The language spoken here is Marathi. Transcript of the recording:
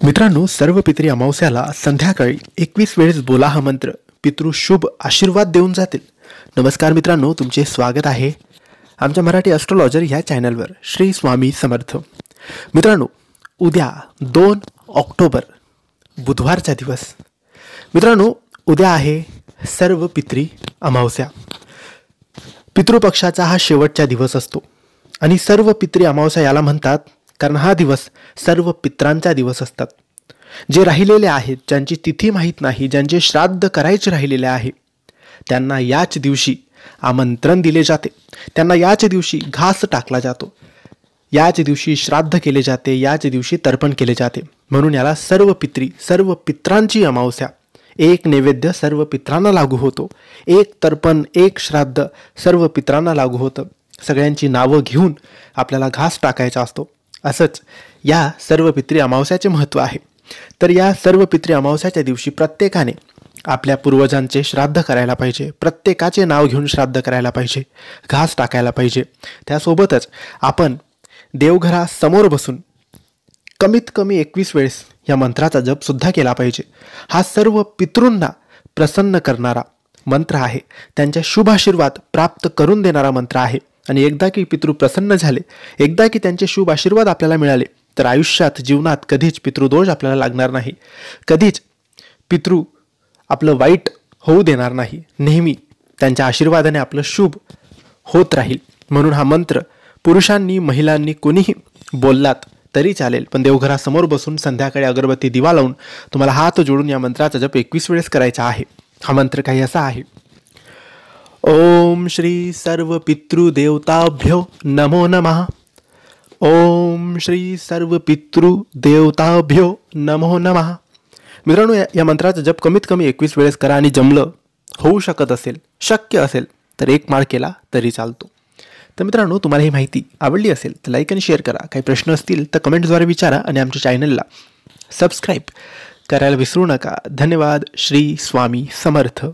मित्रांनो, सर्व पितरी अमावस्याला संध्याकाळी 21 वेळेस बोला हा मंत्र. पितृ शुभ आशीर्वाद देऊन जातील. नमस्कार मित्रांनो, तुमचे स्वागत आहे आमच्या मराठी ॲस्ट्रोलॉजर ह्या चॅनलवर. श्री स्वामी समर्थ. मित्रांनो, उद्या 2 ऑक्टोबर बुधवारचा दिवस. मित्रांनो, उद्या आहे सर्व पितरी अमावस्या. पितृपक्षाचा हा शेवटचा दिवस असतो आणि सर्व पितरी अमावस्या याला म्हणतात कारण हा दिवस सर्व पित्रांचा दिवस असतात. जे राहिलेले आहेत, ज्यांची तिथी माहीत नाही, ज्यांचे श्राद्ध करायचे राहिलेले आहे, त्यांना याच दिवशी आमंत्रण दिले जाते. त्यांना याच दिवशी घास टाकला जातो, याच दिवशी श्राद्ध केले जाते, याच दिवशी तर्पण केले जाते. म्हणून याला सर्व पित्रांची अमावस्या. एक नैवेद्य सर्व पित्रांना लागू होतो, एक तर्पण, एक श्राद्ध सर्व पित्रांना लागू होतं. सगळ्यांची नावं घेऊन आपल्याला घास टाकायचा असतो. असंच या सर्व पितरी अमावस्याचे महत्त्व आहे. तर या सर्व पितरी अमावस्याच्या दिवशी प्रत्येकाने आपल्या पूर्वजांचे श्राद्ध करायला पाहिजे. प्रत्येकाचे नाव घेऊन श्राद्ध करायला पाहिजे, घास टाकायला पाहिजे. त्यासोबतच आपण देवघरासमोर बसून कमीत कमी 21 वेळेस या मंत्राचा जपसुद्धा केला पाहिजे. हा सर्व पितॄंना प्रसन्न करणारा मंत्र आहे. त्यांच्या शुभ आशीर्वाद प्राप्त करून देणारा मंत्र आहे. आणि एकदा की पितृ प्रसन्न झाले, एकदा की त्यांचे शुभ आशीर्वाद आपल्याला मिळाले, तर आयुष्यात, जीवनात कधीच पितृदोष आपल्याला लागणार नाही. कधीच पितृ आपलं वाईट होऊ देणार नाही. नेहमी त्यांच्या आशीर्वादाने आपलं शुभ होत राहील. म्हणून हा मंत्र पुरुषांनी, महिलांनी, कोणीही बोललात तरी चालेल, पण देवघरासमोर बसून संध्याकाळी अगरबत्ती दिवा लावून तुम्हाला हात जोडून या मंत्राचा जप 21 वेळेस करायचा आहे. हा मंत्र काही असा आहे: ओम श्री सर्व पितृदेवताभ्यो नमो नमः. ओम श्री सर्व पितृदेवताभ्यो नमो नमः. मित्रांनो, या मंत्राचा जप कमीत कमी 21 वेळेस करा. आणि जमलं, होऊ शकत असेल, शक्य असेल तर एक माळ केला तरी चालतो. तर मित्रांनो, तुम्हाला ही माहिती आवडली असेल तर लाईक आणि शेअर करा. काही प्रश्न असतील तर कमेंटद्वारे विचारा आणि आमच्या चॅनलला सबस्क्राईब करायला विसरू नका. धन्यवाद. श्री स्वामी समर्थ.